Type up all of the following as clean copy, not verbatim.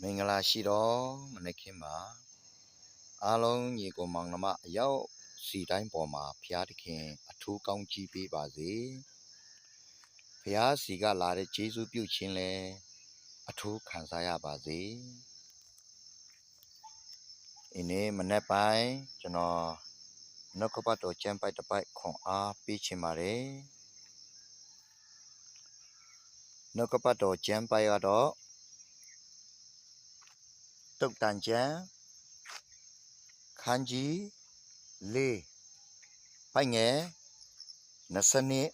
မင်္ဂလာရှိတော့မနေ့ကမှာအားလုံးညီကိုမောင်နှမအရောက်စီတိုင်းပေါ်မှာဖျားသခင်အထူးကောင်းကြီးပေးပါစေဖျားစီကလာတဲ့ကျေးဇူးပြုခြင်းလဲအထူးခံစားရပါစေဒီနေ့မနေ့ပိုင်းကျွန်တော်နှုတ်ကပတ်တော်ကျမ်းပိုက်တစ်ပိုက်ခွန်အားပေးချင်ပါတယ်နှုတ်ကပတ်တော်ကျမ်းပိုက်ကတော့တုတ်တန်ကျမ်းခန်းကြီးလေးပိုက်ငယ်20နှစ်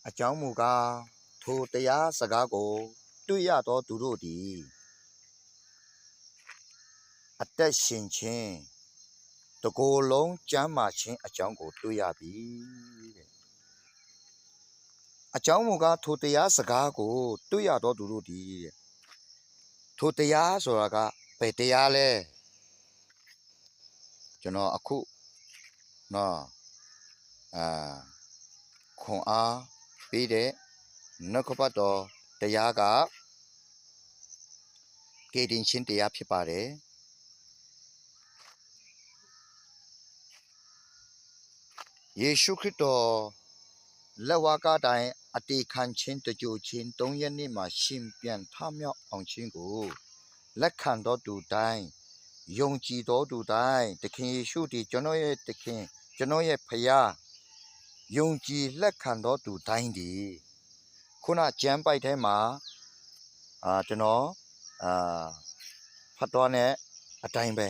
အကြောင်းမူကားထိုတရားစကားကိုတွေ့ရသောသူတို့သည်အသက်ရှင်ခြင်းတကိုယ်လုံးကျမ်းမာခြင်းအကြောင်းကိုတွေ့ရပြီတဲ့အကြောင်းမူကားထိုတရားစကားကိုတွေ့ရသောသူတို့သည်ထိုတရားဆိုတာကဘယ်တရားလဲကျွန်တော်အခုနော်ခွန်အားပေးတဲ့နှုတ်ကပတ်တော်တရားကကယ်တင်ခြင်းတရားဖြစ်ပါတယ်ယေရှုခရစ်တော်လက်ဝါးကားတိုင်အတေခံခြင်းတကြိုခြင်း3ရက်နေ့မှာရှင်ပြန်ထမြောက်အောင်ခြင်းကိုလက်ခံတော်သူတိုင်းယုံကြည်တော်သူတိုင်းသခင်ယေရှုသည်ကျွန်တော်ရဲ့သခင်ကျွန်တော်ရဲ့ဖခင်ယုံကြည်လက်ခံတော်သူတိုင်းဒီခုနကျမ်းပိုက်ထဲမှာကျွန်တော်ဖတ်တော်နဲ့အတိုင်းပဲ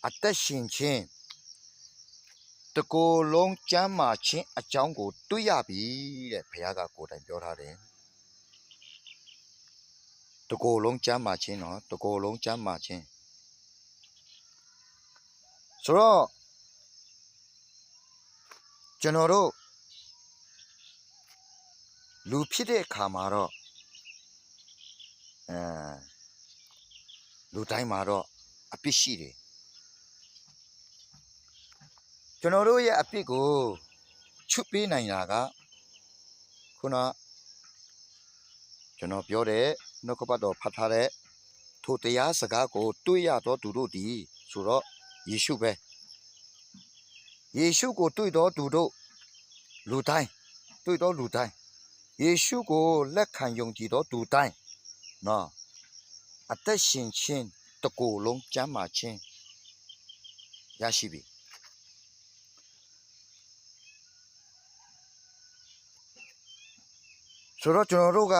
အသက်ရှင်ခြင်းတကိုယ်လုံးကျမ်းမာခြင်းအကြောင်းကိုတွေ့ရပြီတဲ့ဘုရားကကိုယ်တိုင်ပြောထားတယ်တကိုယ်လုံးကျမ်းမာခြင်းနော်တကိုယ်လုံးကျမ်းမာခြင်းဆိုတော့ကျွန်တော်တို့လူဖြစ်တဲ့အခါမှာတော့လူတိုင်းမှာတော့အပြစ်ရှိတယ်ကျွန်တော်တို့ရဲ့အပြစ်ကိုချုပ်ပေးနိုင်တာကခုနကျွန်တော်ပြောတဲ့နှုတ်ကပတ်တော်ဖတ်ထားတဲ့ထိုတရားစကားကိုတွေ့ရသောသူတို့ဒီဆိုတော့ယေရှုပဲယေရှုကိုတွေ့တော်သူတို့လူတိုင်းတွေ့တော်လူတိုင်းယေရှုကိုလက်ခံယုံကြည်တော်သူတိုင်းနော်အသက်ရှင်ခြင်းတကိုယ်လုံးကျမ်းမာခြင်းရရှိပြီဆိုတော့ကျွန်တော်တို့က